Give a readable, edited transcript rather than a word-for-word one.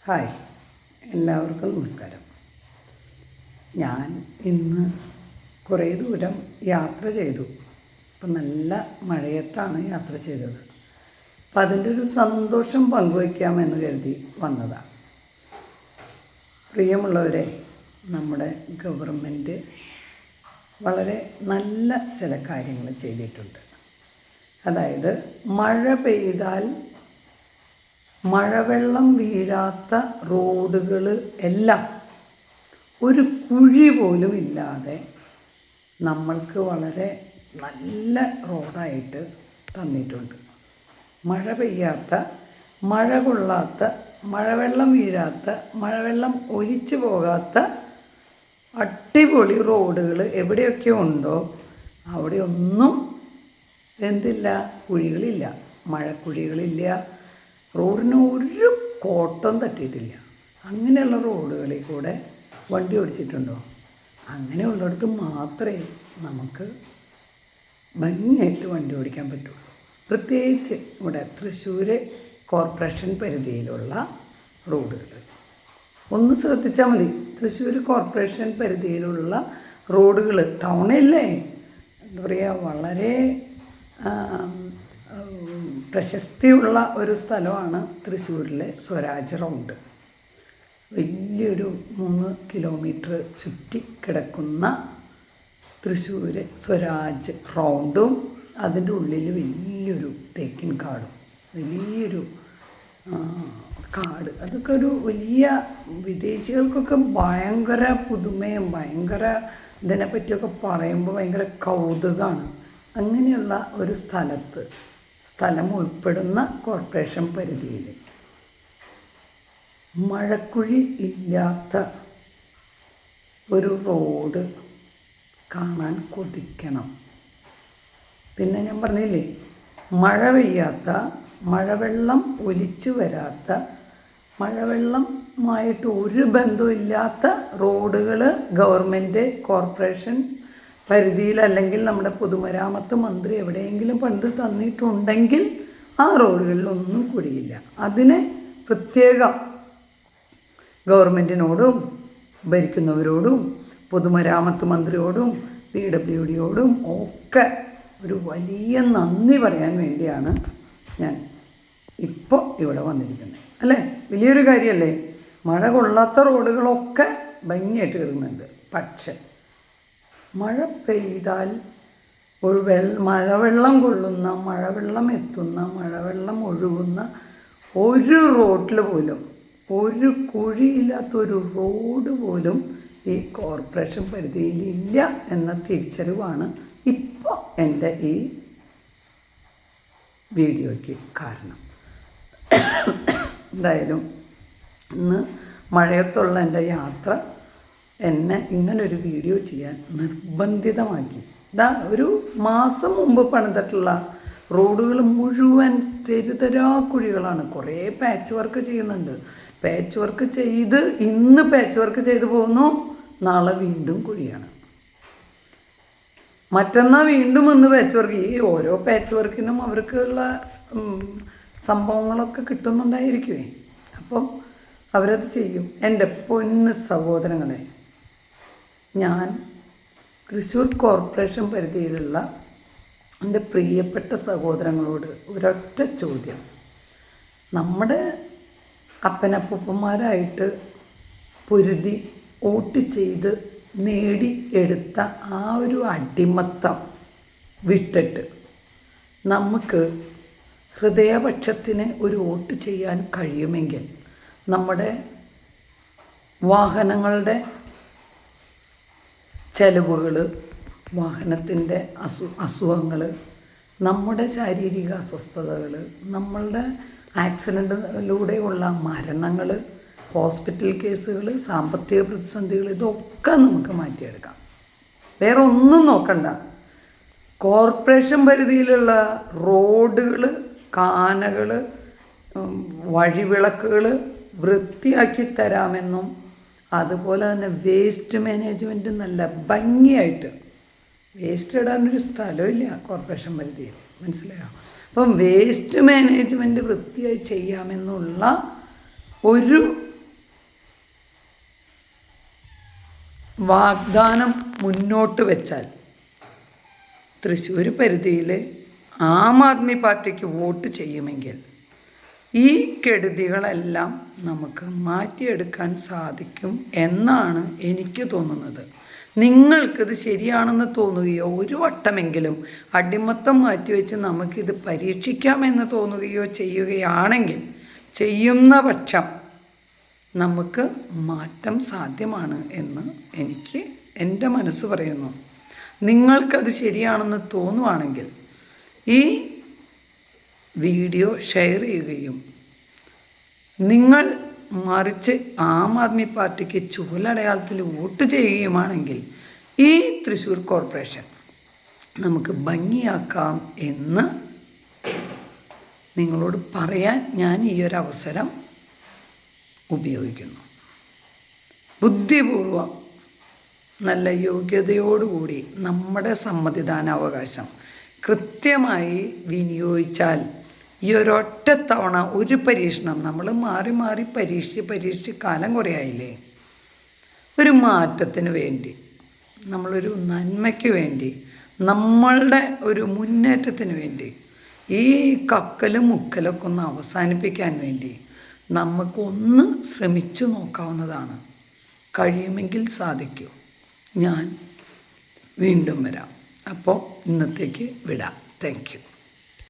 Hi, എല്ലാവർക്കും നമസ്കാരം. ഞാൻ ഇന്ന് കുറേ ദൂരം യാത്ര ചെയ്തു. ഇപ്പം നല്ല മഴയത്താണ് യാത്ര ചെയ്തത്. അപ്പം അതിൻ്റെ ഒരു സന്തോഷം പങ്കുവയ്ക്കാമെന്ന് കരുതി വന്നതാണ്. പ്രിയമുള്ളവരെ, നമ്മുടെ ഗവൺമെൻറ് വളരെ നല്ല ചില കാര്യങ്ങൾ ചെയ്തിട്ടുണ്ട്. അതായത് മഴ പെയ്താൽ മഴവെള്ളം വീഴാത്ത റോഡുകൾ എല്ലാം ഒരു കുഴി പോലും ഇല്ലാതെ നമ്മൾക്ക് വളരെ നല്ല റോഡായിട്ട് തന്നിട്ടുണ്ട്. മഴ പെയ്യാത്ത, മഴ കൊള്ളാത്ത, മഴവെള്ളം വീഴാത്ത, മഴവെള്ളം ഒലിച്ചു പോകാത്ത അടിപൊളി റോഡുകൾ എവിടെയൊക്കെ ഉണ്ടോ അവിടെയൊന്നും എന്തില്ല, കുഴികളില്ല, മഴക്കുഴികളില്ല, റോഡിന് ഒരു കോട്ടം തട്ടിയിട്ടില്ല. അങ്ങനെയുള്ള റോഡുകളിൽ കൂടെ വണ്ടി ഓടിച്ചിട്ടുണ്ടോ? അങ്ങനെയുള്ളിടത്ത് മാത്രമേ നമുക്ക് ഭംഗിയായിട്ട് വണ്ടി ഓടിക്കാൻ പറ്റുള്ളൂ. പ്രത്യേകിച്ച് ഇവിടെ തൃശ്ശൂർ കോർപ്പറേഷൻ പരിധിയിലുള്ള റോഡുകൾ ഒന്ന് ശ്രദ്ധിച്ചാൽ മതി. തൃശ്ശൂർ കോർപ്പറേഷൻ പരിധിയിലുള്ള റോഡുകൾ ടൗണില്ലേ, എന്താ പറയുക, വളരെ പ്രശസ്തിയുള്ള ഒരു സ്ഥലമാണ് തൃശ്ശൂരിലെ സ്വരാജ് റൗണ്ട്. വലിയൊരു 3 കിലോമീറ്റർ ചുറ്റി കിടക്കുന്ന തൃശ്ശൂർ സ്വരാജ് റൗണ്ടും അതിൻ്റെ ഉള്ളിൽ വലിയൊരു തേക്കിൻ കാടും, വലിയൊരു കാട്, അതൊക്കെ ഒരു വലിയ വിദേശികൾക്കൊക്കെ ഭയങ്കര പുതുമയും ഭയങ്കര ഇതിനെപ്പറ്റിയൊക്കെ പറയുമ്പോൾ ഭയങ്കര കൗതുകമാണ്. അങ്ങനെയുള്ള ഒരു സ്ഥലം ഉൾപ്പെടുന്ന കോർപ്പറേഷൻ പരിധിയിൽ മഴക്കുഴി ഇല്ലാത്ത ഒരു റോഡ് കാണാൻ കൊതിക്കണം. പിന്നെ ഞാൻ പറഞ്ഞില്ലേ, മഴ പെയ്യാത്ത, മഴവെള്ളം ഒലിച്ചു വരാത്ത, മഴവെള്ളമായിട്ട് ഒരു ബന്ധമില്ലാത്ത റോഡുകൾ ഗവൺമെൻറ് കോർപ്പറേഷൻ പരിധിയിൽ അല്ലെങ്കിൽ നമ്മുടെ പൊതുമരാമത്ത് മന്ത്രി എവിടെയെങ്കിലും പണ്ട് തന്നിട്ടുണ്ടെങ്കിൽ ആ റോഡുകളിലൊന്നും കുഴിയില്ല. അതിനെ പ്രത്യേകം ഗവൺമെൻറ്റിനോടും ഭരിക്കുന്നവരോടും പൊതുമരാമത്ത് മന്ത്രിയോടും PWDയോടും ഒക്കെ ഒരു വലിയ നന്ദി പറയാൻ വേണ്ടിയാണ് ഞാൻ ഇപ്പോൾ ഇവിടെ വന്നിരിക്കുന്നത്. അല്ലേ, വലിയൊരു കാര്യമല്ലേ? മഴ കൊള്ളാത്ത റോഡുകളൊക്കെ ഭംഗിയായിട്ട് കിടക്കുന്നുണ്ട്. പക്ഷെ മഴ പെയ്താൽ മഴവെള്ളം കൊള്ളുന്ന, മഴവെള്ളം എത്തുന്ന, മഴവെള്ളം ഒഴുകുന്ന ഒരു റോഡിൽ പോലും, ഒരു കുഴിയില്ലാത്തൊരു റോഡ് പോലും ഈ കോർപ്പറേഷൻ പരിധിയിലില്ല എന്ന തിരിച്ചറിവാണ് ഇപ്പോൾ എൻ്റെ ഈ വീഡിയോയ്ക്ക് കാരണം. എന്തായാലും ഇന്ന് മഴയത്തുള്ള എൻ്റെ യാത്ര എന്നെ ഇങ്ങനൊരു വീഡിയോ ചെയ്യാൻ നിർബന്ധിതമാക്കി. ഒരു മാസം മുമ്പ് പണിതിട്ടുള്ള റോഡുകൾ മുഴുവൻ തെരുതരാ കുഴികളാണ്. കുറേ പാച്ച് വർക്ക് ചെയ്യുന്നുണ്ട്. പാച്ച് വർക്ക് ചെയ്ത് ഇന്ന് പാച്ച് വർക്ക് ചെയ്തു പോകുന്നു, നാളെ വീണ്ടും കുഴിയാണ്, മറ്റന്നാൾ വീണ്ടും ഇന്ന് പാച്ച് വർക്ക്. ഈ ഓരോ പാച്ച് വർക്കിനും അവർക്കുള്ള സംഭവങ്ങളൊക്കെ കിട്ടുന്നുണ്ടായിരിക്കുമേ. അപ്പം അവരത് ചെയ്യും. എൻ്റെ പൊന്ന് സഹോദരങ്ങളെ, ഞാൻ തൃശ്ശൂർ കോർപ്പറേഷൻ പരിധിയിലുള്ള എൻ്റെ പ്രിയപ്പെട്ട സഹോദരങ്ങളോട് ഒരൊറ്റ ചോദ്യം. നമ്മുടെ അപ്പനപ്പൂപ്പന്മാരായിട്ട് പൊരുതി വോട്ട് ചെയ്ത് നേടിയെടുത്ത ആ ഒരു അടിമത്തം വിട്ടിട്ട് നമുക്ക് ഹൃദയപക്ഷത്തിന് ഒരു വോട്ട് ചെയ്യാൻ കഴിയുമെങ്കിൽ നമ്മുടെ വാഹനങ്ങളുടെ ചെലവുകൾ, വാഹനത്തിൻ്റെ അസുഖങ്ങൾ, നമ്മുടെ ശാരീരിക അസ്വസ്ഥതകൾ, നമ്മളുടെ ആക്സിഡൻറ്റിലൂടെയുള്ള മരണങ്ങൾ, ഹോസ്പിറ്റൽ കേസുകൾ, സാമ്പത്തിക പ്രതിസന്ധികൾ, ഇതൊക്കെ നമുക്ക് മാറ്റിയെടുക്കാം. വേറെ ഒന്നും നോക്കണ്ട. കോർപ്പറേഷൻ പരിധിയിലുള്ള റോഡുകൾ, കാനകൾ, വഴിവിളക്കുകൾ വൃത്തിയാക്കി തരാമെന്നും അതുപോലെ തന്നെ വേസ്റ്റ് മാനേജ്മെൻറ്റ് നല്ല ഭംഗിയായിട്ട്, വേസ്റ്റ് ഇടാനൊരു സ്ഥലമില്ല കോർപ്പറേഷൻ പരിധിയിൽ, മനസ്സിലായോ? അപ്പം വേസ്റ്റ് മാനേജ്മെൻറ്റ് വൃത്തിയായി ചെയ്യാമെന്നുള്ള ഒരു വാഗ്ദാനം മുന്നോട്ട് വെച്ചാൽ തൃശ്ശൂർ പരിധിയിൽ ആം ആദ്മി പാർട്ടിക്ക് വോട്ട് ചെയ്യുമെങ്കിൽ ഈ കെടുതികളെല്ലാം നമുക്ക് മാറ്റിയെടുക്കാൻ സാധിക്കും എന്നാണ് എനിക്ക് തോന്നുന്നത്. നിങ്ങൾക്കിത് ശരിയാണെന്ന് തോന്നുകയോ ഒരു വട്ടമെങ്കിലും അടിമത്തം മാറ്റിവെച്ച് നമുക്കിത് പരീക്ഷിക്കാമെന്ന് തോന്നുകയോ ചെയ്യുകയാണെങ്കിൽ, ചെയ്യുന്ന പക്ഷം നമുക്ക് മാറ്റം സാധ്യമാണ് എന്ന് എൻ്റെ മനസ്സ് പറയുന്നു. നിങ്ങൾക്കത് ശരിയാണെന്ന് തോന്നുവാണെങ്കിൽ ഈ വീഡിയോ ഷെയർ ചെയ്യുകയും നിങ്ങൾ മറിച്ച് ആം ആദ്മി പാർട്ടിക്ക് ചുവലടയാളത്തിൽ വോട്ട് ചെയ്യുകയുമാണെങ്കിൽ ഈ തൃശ്ശൂർ കോർപ്പറേഷൻ നമുക്ക് ഭംഗിയാക്കാം എന്ന് നിങ്ങളോട് പറയാൻ ഞാൻ ഈ ഒരു അവസരം ഉപയോഗിക്കുന്നു. ബുദ്ധിപൂർവം നല്ല യോഗ്യതയോടുകൂടി നമ്മുടെ സമ്മതിദാനാവകാശം കൃത്യമായി വിനിയോഗിച്ചാൽ ഈ ഒരൊറ്റ തവണ ഒരു പരീക്ഷണം, നമ്മൾ മാറി മാറി പരീക്ഷിച്ച് കാലം കുറയായില്ലേ, ഒരു മാറ്റത്തിന് വേണ്ടി, നമ്മളൊരു നന്മയ്ക്ക് വേണ്ടി, നമ്മളുടെ ഒരു മുന്നേറ്റത്തിന് വേണ്ടി, ഈ കക്കലും മുക്കലൊക്കെ ഒന്ന് അവസാനിപ്പിക്കാൻ വേണ്ടി നമുക്കൊന്ന് ശ്രമിച്ചു നോക്കാവുന്നതാണ്. കഴിയുമെങ്കിൽ സാധിക്കൂ. ഞാൻ വീണ്ടും വരാം. അപ്പോൾ ഇന്നത്തേക്ക് വിടാം. Thank you.